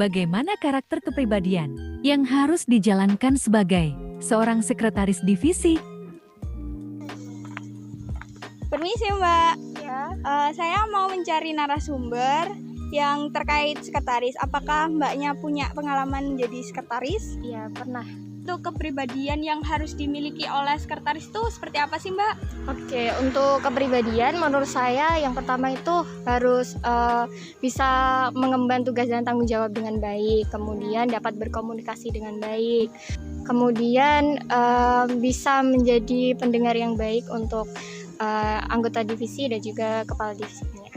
Bagaimana karakter kepribadian yang harus dijalankan sebagai seorang sekretaris divisi? Permisi Mbak, Ya, saya mau mencari narasumber yang terkait sekretaris. Apakah Mbaknya punya pengalaman menjadi sekretaris? iya pernah. Untuk kepribadian yang harus dimiliki oleh sekretaris itu seperti apa sih Mbak? Oke, untuk kepribadian menurut saya yang pertama itu harus bisa mengemban tugas dan tanggung jawab dengan baik, kemudian dapat berkomunikasi dengan baik, kemudian bisa menjadi pendengar yang baik untuk anggota divisi dan juga kepala divisinya.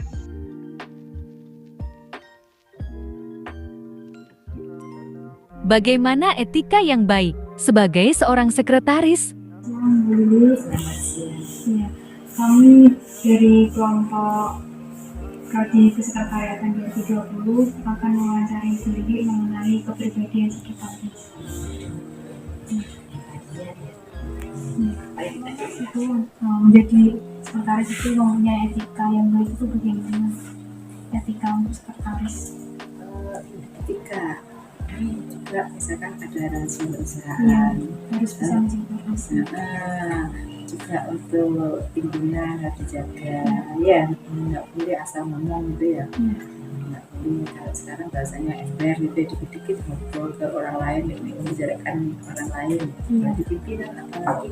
Bagaimana etika yang baik sebagai seorang sekretaris? Ya, kami dari kelompok Prodi Kesekretariatan 2020 akan mewawancari sendiri mengenai kepribadian sekretaris. Itu menjadi sekretaris itu mempunyai etika yang baik itu bagaimana? Etika untuk sekretaris. Etika juga misalkan ada rahasia Ya, perusahaan, harus bisa menjaga rahasia. juga untuk pimpinan harus dijaga, ya nggak boleh asal ngomong gitu ya, nggak boleh kalau sekarang bahasanya ember gitu dikit-dikit ngobrol ke orang lain, ini membicarakan orang lain, di pimpinan apalagi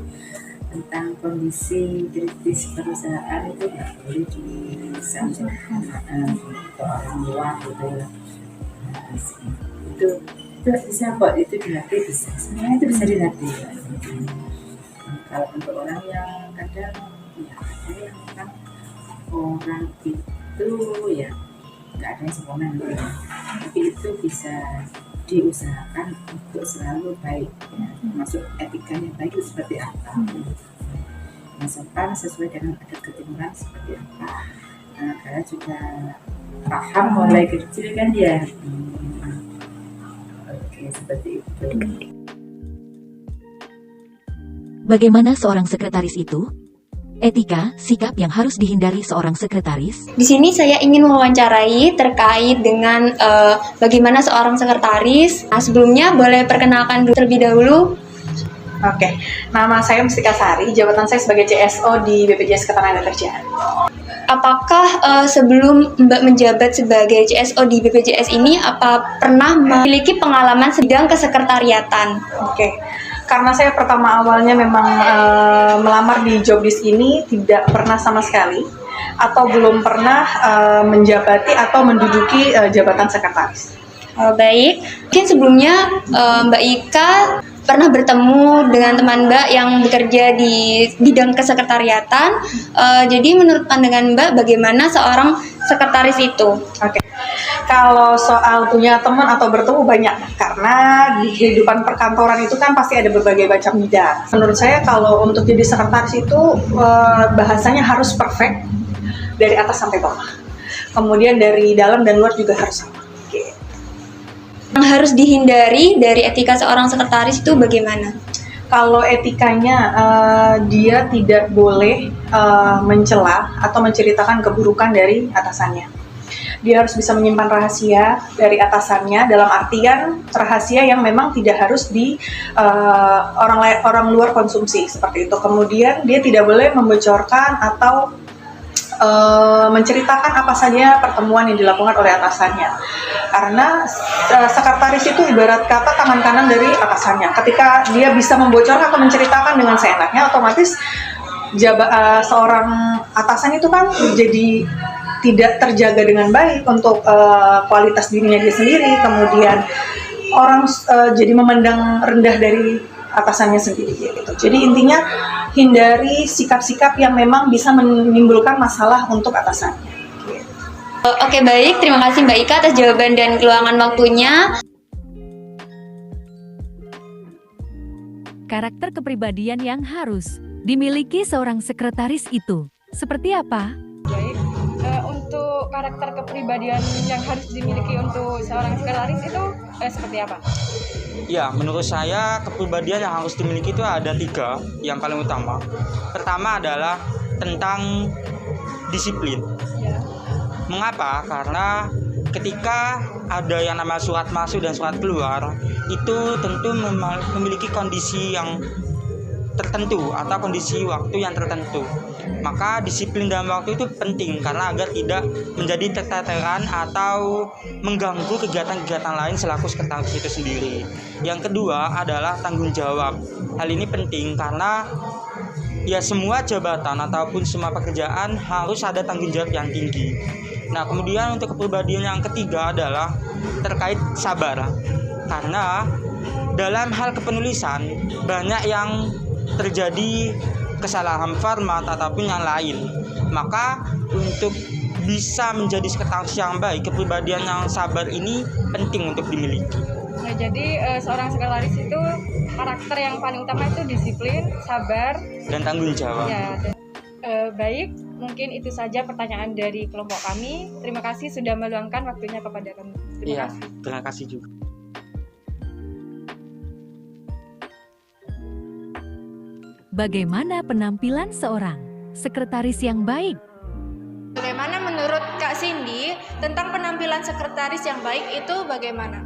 tentang kondisi kritis perusahaan itu nggak boleh disampaikan ke orang luar gitu ya. Itu bisa kok, itu dilatih, bisa semuanya itu bisa dilatih. Kalau untuk orang yang kadang ya ada yang memang orang itu ya nggak ada yang sempurna gitu ya, tapi itu bisa diusahakan untuk selalu baik ya, termasuk etika yang baik itu seperti apa, yang sopan sesuai dengan adat keturunan seperti apa. Nah, karena juga paham mulai kecil kan ya. Seperti itu. Bagaimana seorang sekretaris itu? Etika, sikap yang harus dihindari seorang sekretaris. Di sini saya ingin mewawancarai terkait dengan bagaimana seorang sekretaris. Nah, sebelumnya boleh perkenalkan terlebih dahulu. Oke, nama saya Mustika Sari, jabatan saya sebagai CSO di BPJS Ketenagakerjaan. Apakah sebelum Mbak menjabat sebagai CSO di BPJS ini, apa pernah memiliki pengalaman bidang kesekretariatan? Oke, karena saya pertama awalnya memang melamar di jobdesk ini tidak pernah sama sekali, atau belum pernah menjabati atau menduduki jabatan sekretaris. Baik, mungkin sebelumnya Mbak Ika pernah bertemu dengan teman Mbak yang bekerja di bidang kesekretariatan. Jadi menurut pandangan Mbak, bagaimana seorang sekretaris itu? Oke, kalau soal punya teman atau bertemu banyak, karena di kehidupan perkantoran itu kan pasti ada berbagai macam bidang. Menurut saya kalau untuk jadi sekretaris itu bahasanya harus perfect dari atas sampai bawah. Kemudian dari dalam dan luar juga harus sama. Yang harus dihindari dari etika seorang sekretaris itu bagaimana? Kalau etikanya, dia tidak boleh mencela atau menceritakan keburukan dari atasannya. Dia harus bisa menyimpan rahasia dari atasannya, dalam artian rahasia yang memang tidak harus di orang luar konsumsi, seperti itu. Kemudian dia tidak boleh membocorkan atau menceritakan apa saja pertemuan yang dilakukan oleh atasannya, karena sekretaris itu ibarat kata tangan kanan dari atasannya. Ketika dia bisa membocorkan atau menceritakan dengan seenaknya, otomatis seorang atasan itu kan jadi tidak terjaga dengan baik untuk kualitas dirinya dia sendiri, kemudian orang jadi memandang rendah dari atasannya sendiri gitu. Jadi intinya hindari sikap-sikap yang memang bisa menimbulkan masalah untuk atasannya. Oke, baik, terima kasih Mbak Ika atas jawaban dan keluangan waktunya. Karakter kepribadian yang harus dimiliki seorang sekretaris itu seperti apa? Baik, untuk karakter kepribadian yang harus dimiliki untuk seorang sekretaris itu seperti apa? Ya, menurut saya kepribadian yang harus dimiliki itu ada 3 yang paling utama. Pertama adalah tentang disiplin. Mengapa? Karena ketika ada yang namanya surat masuk dan surat keluar, itu tentu memiliki kondisi yang tertentu atau kondisi waktu yang tertentu. Maka disiplin dalam waktu itu penting karena agar tidak menjadi keteteran atau mengganggu kegiatan-kegiatan lain selaku sekretaris itu sendiri. Yang kedua adalah tanggung jawab. Hal ini penting karena ya semua jabatan ataupun semua pekerjaan harus ada tanggung jawab yang tinggi. Nah, kemudian untuk kepribadian yang ketiga adalah terkait sabar. Karena dalam hal kepenulisan banyak yang terjadi kesalahan format ataupun yang lain. Maka untuk bisa menjadi sekretaris yang baik, kepribadian yang sabar ini penting untuk dimiliki. Nah, jadi seorang sekretaris itu karakter yang paling utama itu disiplin, sabar, dan tanggung jawab. Ya, baik, mungkin itu saja pertanyaan dari kelompok kami. Terima kasih sudah meluangkan waktunya kepada kami. Terima kasih. Terima kasih juga. Bagaimana penampilan seorang sekretaris yang baik? Bagaimana menurut Kak Cindy tentang penampilan sekretaris yang baik itu bagaimana?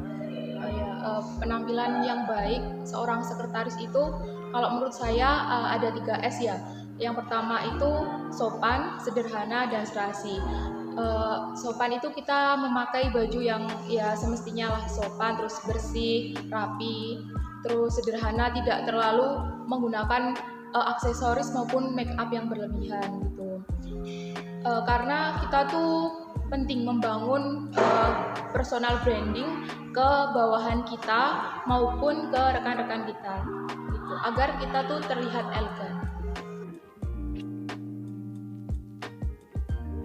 Penampilan yang baik seorang sekretaris itu kalau menurut saya ada 3 S ya. Yang pertama itu sopan, sederhana, dan serasi. Sopan itu kita memakai baju yang ya semestinya lah sopan, terus bersih, rapi, terus sederhana, tidak terlalu menggunakan aksesoris maupun make up yang berlebihan gitu. Karena kita tuh penting membangun personal branding ke bawahan kita maupun ke rekan-rekan kita gitu, agar kita tuh terlihat elegan.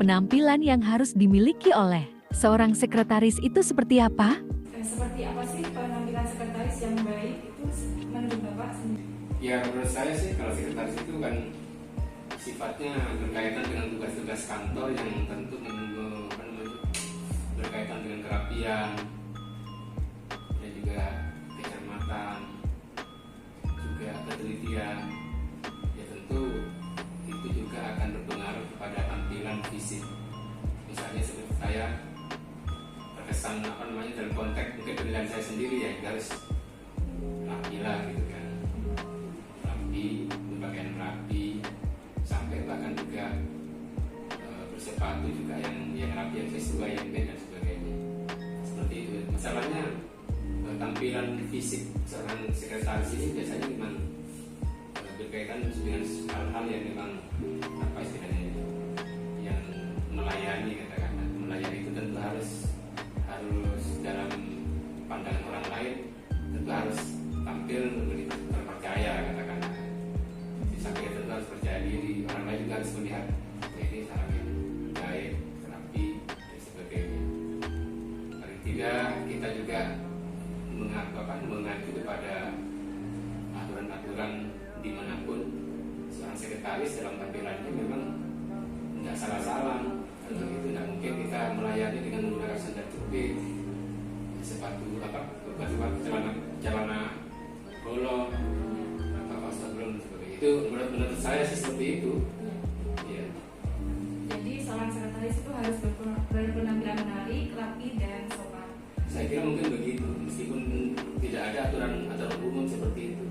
Penampilan yang harus dimiliki oleh seorang sekretaris itu seperti apa? Seperti apa sih penampilan sekretaris yang baik itu menurut Bapak sendiri? Ya menurut saya sih kalau sekretaris itu kan sifatnya berkaitan dengan tugas-tugas kantor yang tentu berkaitan dengan kerapian dan juga kecermatan, juga ketelitian. Ya tentu itu juga akan berpengaruh kepada tampilan fisik. Misalnya seperti saya terkesan dalam konteks mungkin penilaian saya sendiri ya harus rapi lah gitu kan, rapi, berpakaian rapi, sampai bahkan juga bersepatu juga yang rapi, yang sesuai, yang dan sebagainya. Seperti itu. Masalahnya tampilan fisik seorang sekretaris ini biasanya memang berkaitan dengan hal-hal yang memang apa istilahnya yang melayani, katakan melayani itu tentu harus dalam pandangan orang lain tentu harus tampil lebih terpercaya, katakan sampai tentu harus percaya diri, orang lain juga harus melihat ini sangat baik, rapi dan sebagainya. Paling tidak kita juga mengacu kepada aturan-aturan dimanapun seorang sekretaris dalam tampilannya memang tidak salah-salah. Untuk itu tidak mungkin kita melayani dengan menggunakan sandal jepit, sepatu celana bolong atau kaos belum sebagainya. Itu menurut saya sih seperti itu. Ya. Jadi seorang sekretaris itu harus berpenampilan menarik, rapi, dan sopan. Saya kira mungkin begitu, meskipun tidak ada aturan umum seperti itu,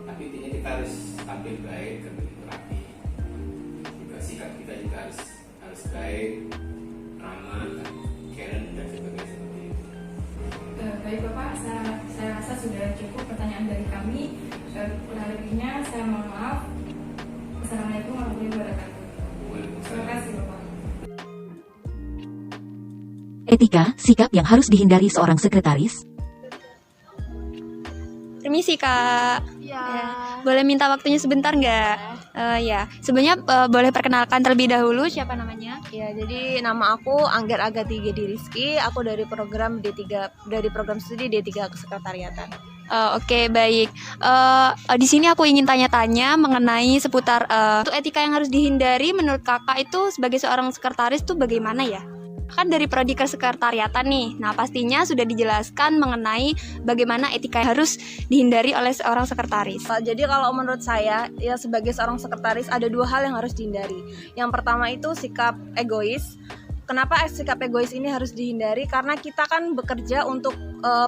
tapi intinya kita harus tampil baik, rapi. Juga sikap kita juga harus baik, ramah, caring dan sebagainya seperti itu. Baik Bapak, saya rasa sudah cukup pertanyaan dari kami. Kurang lebihnya saya mohon maaf. Assalamualaikum warahmatullahi wabarakatuh. Terima kasih Bapak. Etika, sikap yang harus dihindari seorang sekretaris. Permisi Kak. Ya. Boleh minta waktunya sebentar nggak? Ya, sebenarnya boleh perkenalkan terlebih dahulu siapa namanya? Ya, jadi nama aku Angger Agati Gedi Rizky. Aku dari program studi D3 Kesekretariatan. Oke, baik. Di sini aku ingin tanya-tanya mengenai seputar untuk etika yang harus dihindari menurut Kakak itu sebagai seorang sekretaris itu bagaimana ya? Kan dari prodi kesekretariatan nih. Nah, pastinya sudah dijelaskan mengenai bagaimana etika yang harus dihindari oleh seorang sekretaris. Jadi kalau menurut saya, ya sebagai seorang sekretaris ada 2 hal yang harus dihindari. Yang pertama itu sikap egois. kenapa sikap egois ini harus dihindari? Karena kita kan bekerja untuk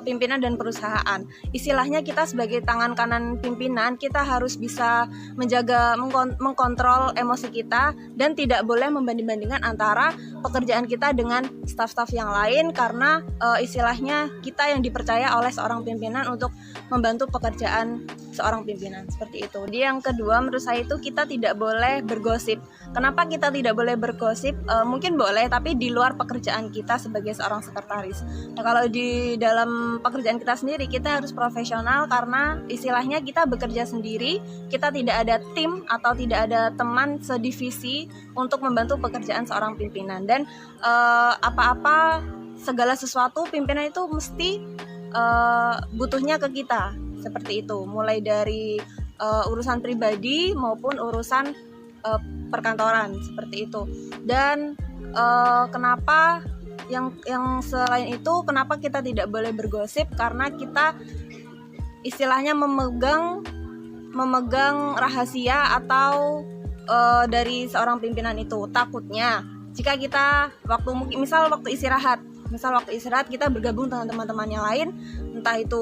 pimpinan dan perusahaan. Istilahnya kita sebagai tangan kanan pimpinan, kita harus bisa menjaga, mengkontrol emosi kita dan tidak boleh membanding-bandingkan antara pekerjaan kita dengan staf-staf yang lain, karena istilahnya kita yang dipercaya oleh seorang pimpinan untuk membantu pekerjaan seorang pimpinan, seperti itu. Jadi yang kedua menurut saya itu kita tidak boleh bergosip. Kenapa kita tidak boleh bergosip? Mungkin boleh, tapi di luar pekerjaan kita sebagai seorang sekretaris. Nah, kalau di dalam pekerjaan kita sendiri, kita harus profesional karena istilahnya kita bekerja sendiri, kita tidak ada tim atau tidak ada teman sedivisi untuk membantu pekerjaan seorang pimpinan. Dan apa-apa, segala sesuatu pimpinan itu mesti butuhnya ke kita, seperti itu. Mulai dari urusan pribadi maupun urusan perkantoran, seperti itu. Dan kenapa yang selain itu, kenapa kita tidak boleh bergosip? Karena kita istilahnya memegang rahasia atau dari seorang pimpinan itu. Takutnya jika kita misal waktu istirahat kita bergabung dengan teman-teman yang lain, entah itu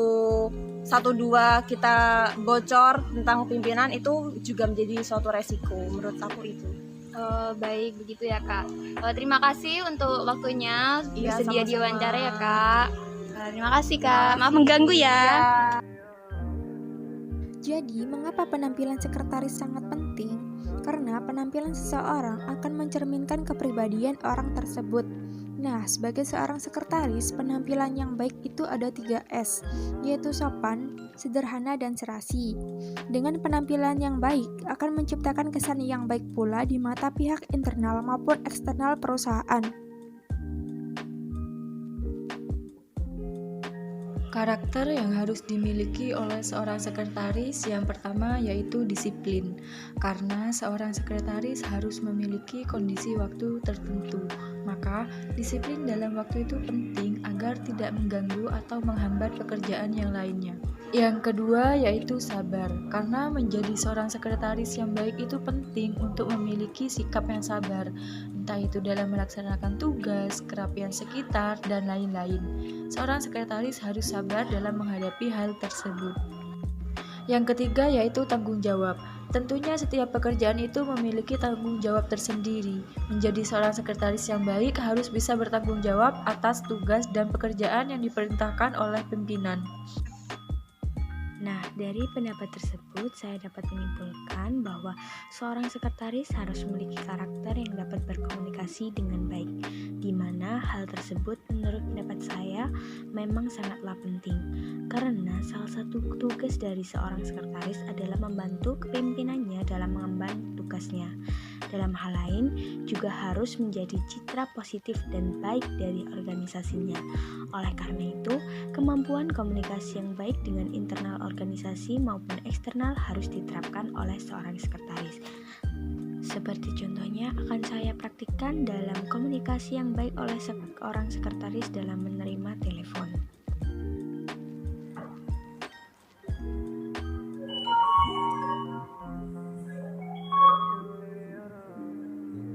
1-2 kita bocor tentang pimpinan, itu juga menjadi suatu resiko menurut aku itu. Baik, begitu ya Kak. Terima kasih untuk waktunya bersedia sama-sama. diwawancara ya Kak. Terima kasih Kak, maaf mengganggu ya. Jadi, mengapa penampilan sekretaris sangat penting? Karena penampilan seseorang akan mencerminkan kepribadian orang tersebut. Nah, sebagai seorang sekretaris, penampilan yang baik itu ada 3S, yaitu sopan, sederhana, dan serasi. Dengan penampilan yang baik, akan menciptakan kesan yang baik pula di mata pihak internal maupun eksternal perusahaan. Karakter yang harus dimiliki oleh seorang sekretaris yang pertama yaitu disiplin, karena seorang sekretaris harus memiliki kondisi waktu tertentu. Maka, disiplin dalam waktu itu penting agar tidak mengganggu atau menghambat pekerjaan yang lainnya. Yang kedua yaitu sabar, karena menjadi seorang sekretaris yang baik itu penting untuk memiliki sikap yang sabar, entah itu dalam melaksanakan tugas, kerapian sekitar, dan lain-lain. Seorang sekretaris harus sabar dalam menghadapi hal tersebut. Yang ketiga yaitu tanggung jawab. Tentunya setiap pekerjaan itu memiliki tanggung jawab tersendiri. Menjadi seorang sekretaris yang baik harus bisa bertanggung jawab atas tugas dan pekerjaan yang diperintahkan oleh pimpinan. Nah, dari pendapat tersebut, saya dapat menyimpulkan bahwa seorang sekretaris harus memiliki karakter yang dapat berkomunikasi dengan baik, di mana hal tersebut menurut pendapat saya memang sangatlah penting, karena salah satu tugas dari seorang sekretaris adalah membantu kepimpinannya dalam mengemban tugasnya. Dalam hal lain, juga harus menjadi citra positif dan baik dari organisasinya. Oleh karena itu, kemampuan komunikasi yang baik dengan internal organisasi maupun eksternal harus diterapkan oleh seorang sekretaris. Seperti contohnya akan saya praktikkan dalam komunikasi yang baik oleh seorang sekretaris dalam menerima telepon.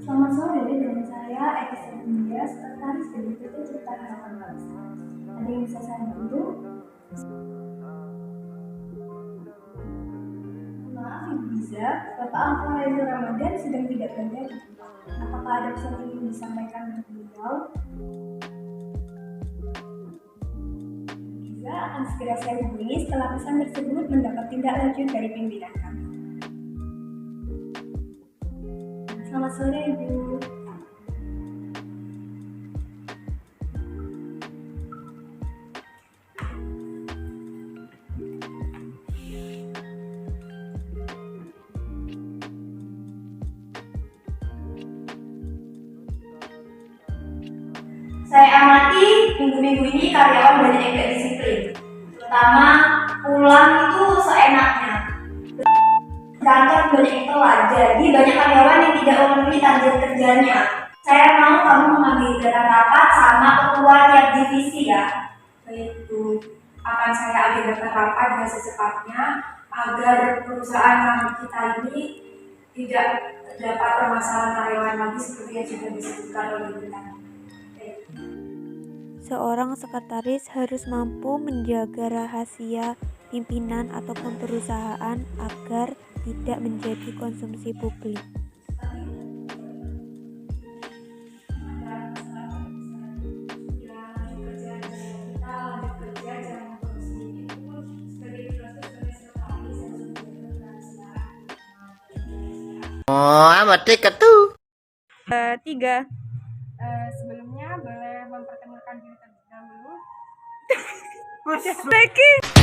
Selamat sore, dengan saya Eka Septindia, sekretaris dari PT Cipta Harapan Bangsa. Ada yang bisa saya bantu? Maaf Ibu Biza, Bapak Angkor Reza Ramadan sedang tidak berada di tempat. Apakah ada pesan yang ingin disampaikan untuk beliau? Biza akan segera saya hubungi setelah pesan tersebut mendapat tindak lanjut dari pimpinan kami. Selamat sore Ibu. Saya amati minggu-minggu ini karyawan banyak yang gak disiplin, terutama pulang itu seenaknya. Kantor banyak yang telat, jadi banyak karyawan yang tidak memenuhi target kerjanya. Saya mau kamu mengambil rapat sama ketua tiap divisi ya. Baik Bu, akan saya agendakan rapat dengan secepatnya agar perusahaan kita ini tidak terdapat permasalahan karyawan lagi seperti yang sudah disebutkan oleh kita. Seorang sekretaris harus mampu menjaga rahasia pimpinan ataupun perusahaan agar tidak menjadi konsumsi publik. Oh, amat dekat tuh. 3. Sebelumnya boleh memperkenalkan diri terlebih dahulu. Becky.